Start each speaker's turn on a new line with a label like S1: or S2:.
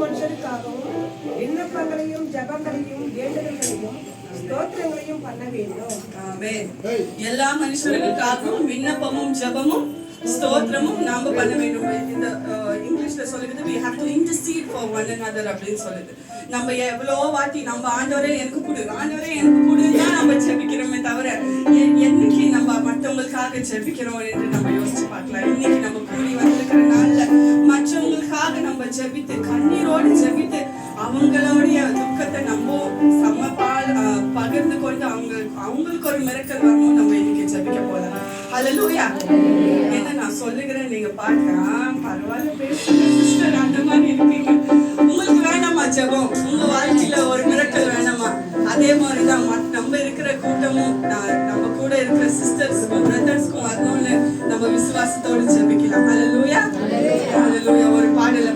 S1: மனுஷருக்காகவும் விண்ணப்பங்களையும் ஜெபங்களையும் வேண்டுதல்களையும் ஸ்தோத்திரங்களையும் பண்ண வேண்டும்.
S2: ஆமென். எல்லா மனுஷர்களுக்காகவும் விண்ணப்பமும் ஜெபமும் ஸ்தோத்திரமும் நாம பண்ண வேண்டும். இந்த இங்கிலீஷ்ல சொல்லுது we have to intercede for one another அப்படின்னு சொல்லுது. நம்ம எவ்வளோ வாட்டி நம்ம ஆண்டவரே எனக்கு கொடு ஆண்டவரே எனக்கு கொடுன்னா நம்ம ஜெபிக்கிறோமே தவிர என்னைக்கு நம்ம மற்றவங்களுக்காக ஜெபிக்கிறோம் என்று நம்ம யோசிச்சு பார்க்கலாம். இன்னைக்கு நம்ம கூடி வந்திருக்கிற நாள்ல மற்றவங்களுக்காக நம்ம ஜெபித்து கண்ணீரோடு ஜெபித்து அவங்களுடைய துக்கத்தை நம்ம பகிர்ந்து கொண்டு அவங்களுக்கு ஒரு மிரக்கல் வரணும். நம்ம இன்னைக்கு ஜெபிக்க போலாம். ஹல்லேலூயா. என்ன நான் சொல்லுகிறேன் நீங்க பார்க்கலாம் பரவாயில்ல பேசுங்க சிஸ்டர் அந்த மாதிரி இருக்கீங்க. உங்களுக்கு வேணாமா ஜெபம்? உங்க வாழ்க்கையில ஒரு மிரக்கல் வேணாமா? அதே மாதிரிதான் நம்ம இருக்கிற கூட்டமும் நம்ம கூட இருக்கிற சிஸ்டர்ஸ்க்கும் பிரதர்ஸ்க்கும் வரணும்னு நம்ம விசுவாசத்தோடு ஜெபிக்கலாம். ஹல்லேலூயா. ஹல்லேலூயா. ஒரு பாடல